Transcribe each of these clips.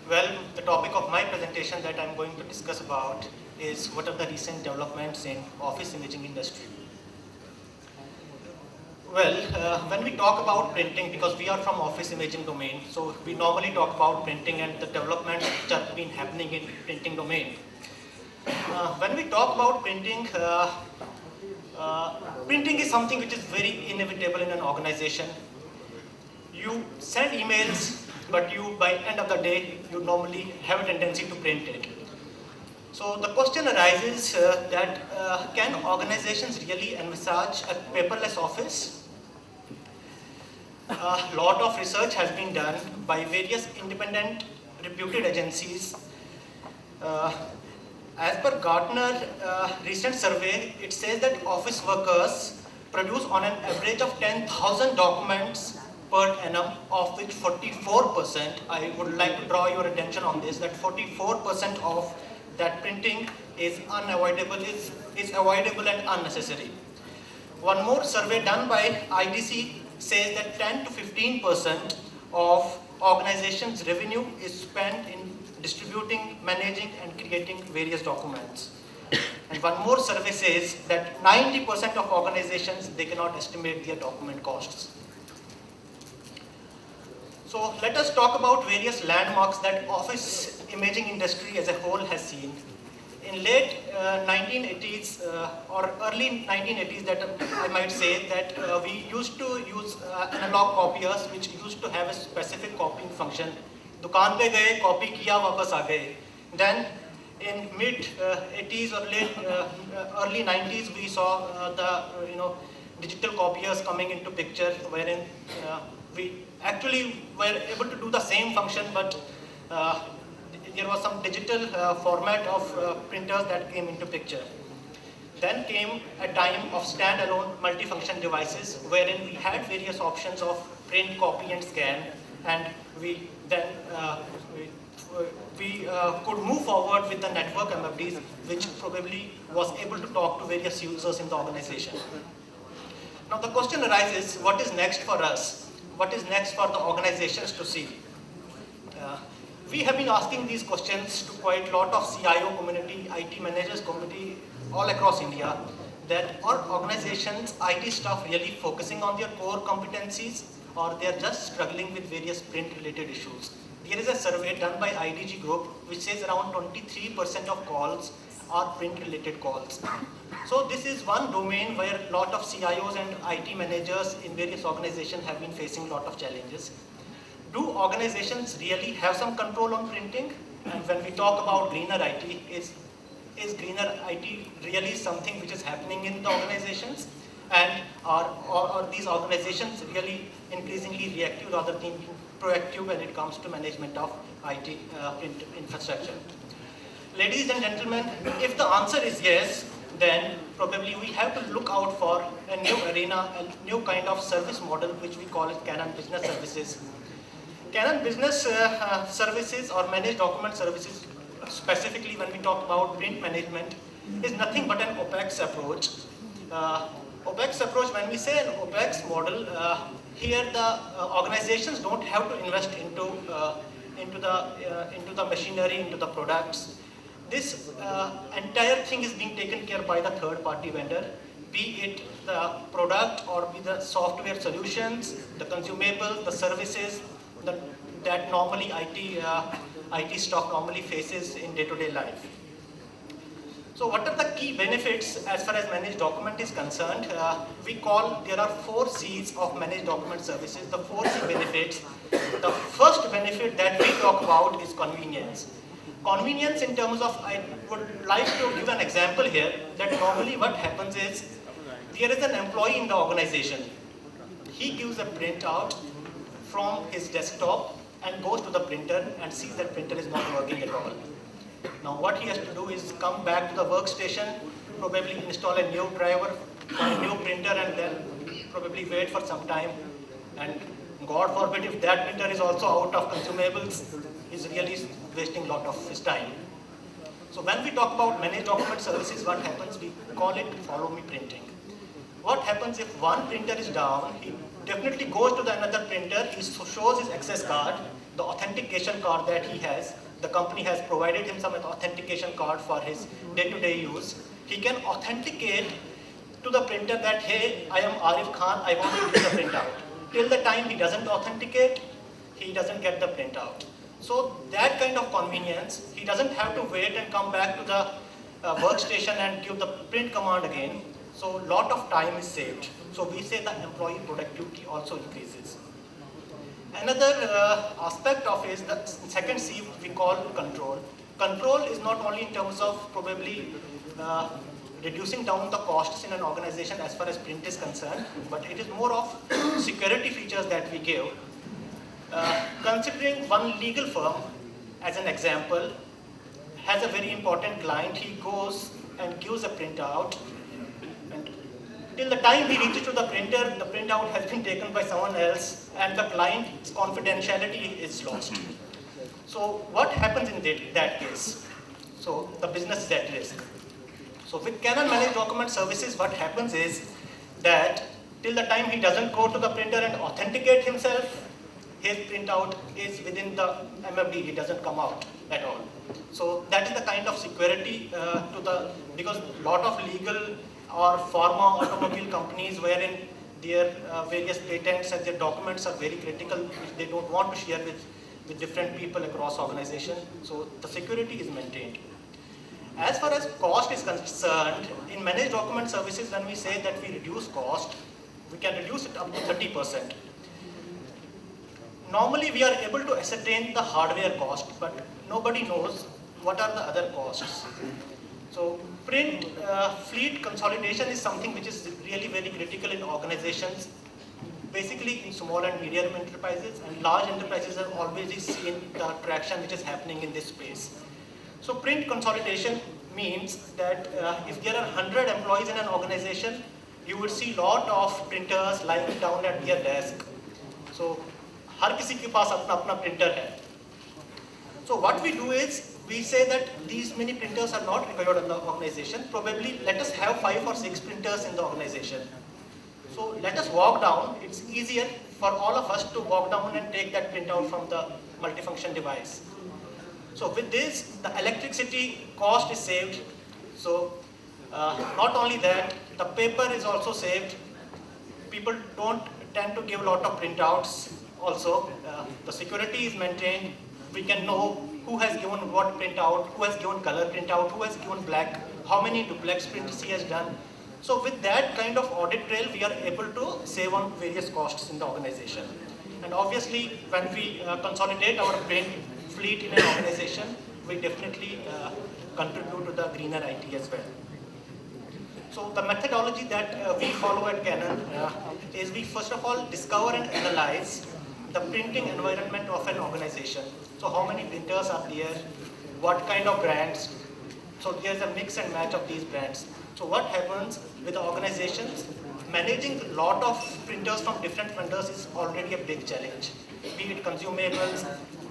Well, the topic of my presentation that I'm going to discuss about is what are the recent developments in office imaging industry. Well, when we talk about printing, because we are from office imaging domain, so we normally talk about printing and the developments which have been happening in printing domain. When we talk about printing, printing is something which is very inevitable in an organization. You send emails, but you, by end of the day, you normally have a tendency to print it. So the question arises that can organizations really envisage a paperless office? A lot of research has been done by various independent reputed agencies. As per Gartner recent survey, it says that office workers produce on an average of 10,000 documents per annum, of which 44%, I would like to draw your attention on this, that 44% of that printing is unavoidable, is avoidable and unnecessary. One more survey done by IDC says that 10 to 15% of organizations' revenue is spent in distributing, managing and creating various documents. And one more survey says that 90% of organizations, they cannot estimate their document costs. So let us talk about various landmarks that office imaging industry as a whole has seen. In late 1980s or early 1980s, that I might say, that we used to use analog copiers which used to have a specific copying function. दुकान पे गए, copy किया, वापस आ गए. Then in mid 80s or late early 90s, we saw the digital copiers coming into picture, wherein we actually were able to do the same function, but there was some digital format of printers that came into picture. Then came a time of standalone multifunction devices, wherein we had various options of print, copy and scan, and we then could move forward with the network MFDs, which probably was able to talk to various users in the organization. Now the question arises, what is next for us? What is next for the organizations to see? We have been asking these questions to quite a lot of CIO community, IT managers community all across India, that are organizations, IT staff really focusing on their core competencies, or they are just struggling with various print related issues. There is a survey done by IDG Group which says around 23% of calls are print related calls. So this is one domain where a lot of CIOs and IT managers in various organizations have been facing a lot of challenges. Do organizations really have some control on printing? And when we talk about greener IT, is greener IT really something which is happening in the organizations? And are these organizations really increasingly reactive rather than proactive when it comes to management of IT print infrastructure? Ladies and gentlemen, if the answer is yes, then probably we have to look out for a new arena, a new kind of service model, which we call it Canon Business Services. Canon Business Services or Managed Document Services, specifically when we talk about print management, is nothing but an OPEX approach. OPEX approach, when we say an OPEX model, here the organizations don't have to invest into the machinery, into the products. This entire thing is being taken care by the third-party vendor, be it the product or be the software solutions, the consumables, the services that normally IT staff normally faces in day-to-day life. So what are the key benefits as far as managed document is concerned? There are 4 C's of managed document services, the 4 C benefits. The first benefit that we talk about is convenience. Convenience in terms of, I would like to give an example here, that normally what happens is, there is an employee in the organization. He gives a printout from his desktop and goes to the printer and sees that printer is not working at all. Now what he has to do is come back to the workstation, probably install a new driver or a new printer, and then probably wait for some time. And God forbid if that printer is also out of consumables, he's really wasting a lot of his time. So when we talk about managed document services, what happens? We call it follow me printing. What happens if one printer is down? He definitely goes to the another printer, he shows his access card, the authentic authentication card that he has. The company has provided him some authentication card for his day-to-day use. He can authenticate to the printer that, hey, I am Arif Khan, I want to use the printout. Till the time he doesn't authenticate, he doesn't get the printout. So that kind of convenience, he doesn't have to wait and come back to the workstation and give the print command again. So a lot of time is saved. So we say the employee productivity also increases. Another aspect of is the second C we call control. Control is not only in terms of probably reducing down the costs in an organization as far as print is concerned, but it is more of security features that we give. Considering one legal firm as an example, has a very important client, he goes and gives a printout, and till the time he reaches to the printout has been taken by someone else, and the client's confidentiality is lost. So what happens in that case? So the business is at risk. So with Canon Managed Document Services, what happens is that till the time he doesn't go to the printer and authenticate himself, his printout is within the MFD, it doesn't come out at all. So that is the kind of security because a lot of legal or pharma automobile companies wherein their various patents and their documents are very critical, which they don't want to share with different people across organization. So the security is maintained. As far as cost is concerned, in Managed Document Services, when we say that we reduce cost, we can reduce it up to 30%. Normally, we are able to ascertain the hardware cost, but nobody knows what are the other costs. So print fleet consolidation is something which is really very critical in organizations, basically in small and medium enterprises, and large enterprises have always seen the traction which is happening in this space. So print consolidation means that if there are 100 employees in an organization, you would see lot of printers lying down at their desk. So हर किसी के पास अपना अपना printer है. So what we do is, we say that these many printers are not required in the organization. Probably let us have 5 or 6 printers in the organization. So let us walk down. It's easier for all of us to walk down and take that printout from the multifunction device. So with this, the electricity cost is saved. So not only that, the paper is also saved. People don't tend to give a lot of printouts. Also, the security is maintained. We can know who has given what printout, who has given color printout, who has given black, how many duplex prints he has done. So with that kind of audit trail, we are able to save on various costs in the organization. And obviously, when we consolidate our print fleet in an organization, we definitely contribute to the greener IT as well. So the methodology that we follow at Canon is we first of all discover and analyze the printing environment of an organization. So how many printers are there, what kind of brands. So there's a mix and match of these brands. So what happens with the organizations, managing a lot of printers from different vendors is already a big challenge. Be it consumables,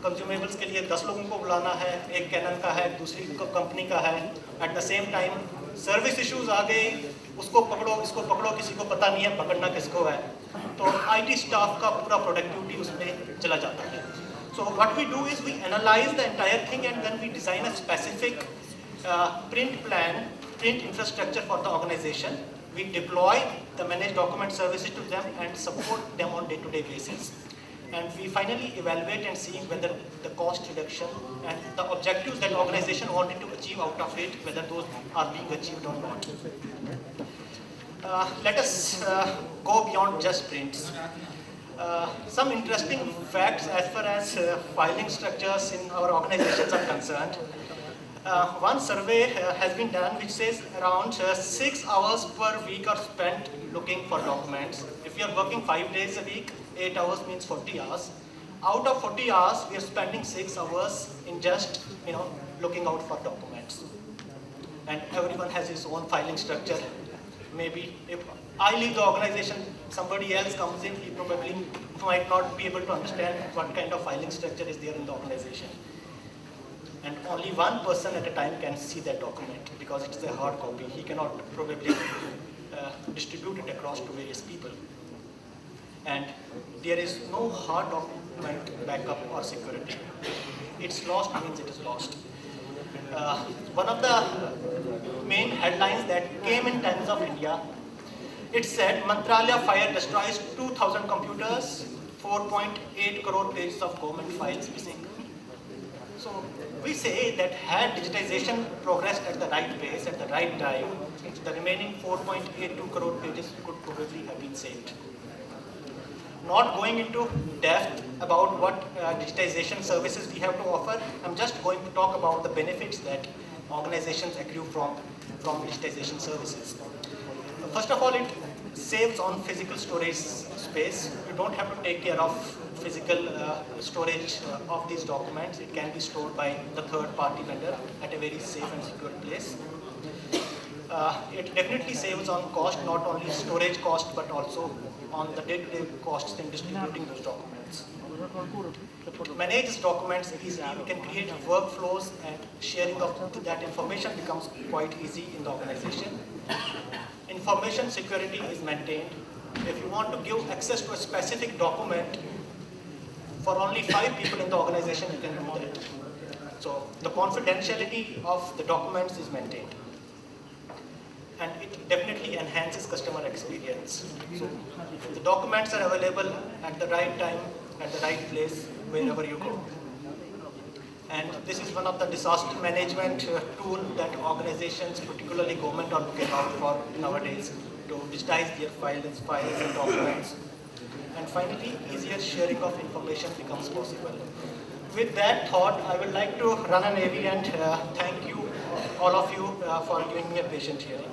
consumables के लिए 10 लोगों को बुलाना है, एक Canon का है, दूसरी कंपनी का है. At the same time, service issues आ गए, उसको पकड़ो, इसको पकड़ो, किसी को पता नहीं है पकड़ना किसको है. तो IT स्टाफ का पूरा प्रोडक्टिविटी उसमें चला जाता है. So what we do is we analyze the entire thing and then we design a specific print plan, print infrastructure for the organization. We deploy the managed document services to them and support them on day-to-day basis. And we finally evaluate and see whether the cost reduction and the objectives that the organization wanted to achieve out of it, whether those are being achieved or not. Let us go beyond just prints. Some interesting facts as far as filing structures in our organizations are concerned. One survey has been done which says around 6 hours per week are spent looking for documents. If you are working 5 days a week, 8 hours means 40 hours. Out of 40 hours, we are spending 6 hours in just looking out for documents. And everyone has his own filing structure. Maybe if I leave the organization, somebody else comes in, he probably might not be able to understand what kind of filing structure is there in the organization. And only one person at a time can see that document because it's a hard copy. He cannot probably distribute it across to various people. And there is no hard document backup or security. It's lost means it is lost. One of the main headlines that came in Times of India, it said Mantralaya fire destroys 2,000 computers, 4.8 crore pages of government files missing. So we say that had digitization progressed at the right pace, at the right time, the remaining 4.82 crore pages could probably have been saved. Not going into depth about what digitization services we have to offer, I'm just going to talk about the benefits that organizations accrue from digitization services. First of all, it saves on physical storage space. You don't have to take care of physical storage of these documents. It can be stored by the third-party vendor at a very safe and secure place. It definitely saves on cost, not only storage cost, but also on the day-to-day costs in distributing those documents. To manage these documents easily, we can create workflows, and sharing of that information becomes quite easy in the organization. Information security is maintained. If you want to give access to a specific document for only 5 people in the organization, you can do that. So the confidentiality of the documents is maintained. And it definitely enhances customer experience. So the documents are available at the right time, at the right place, wherever you go. And this is one of the disaster management tool that organizations, particularly government, are looking out for nowadays to digitize their files and documents. And finally, easier sharing of information becomes possible. With that thought, I would like to run an AV and thank you, all of you, for giving me a patient hearing.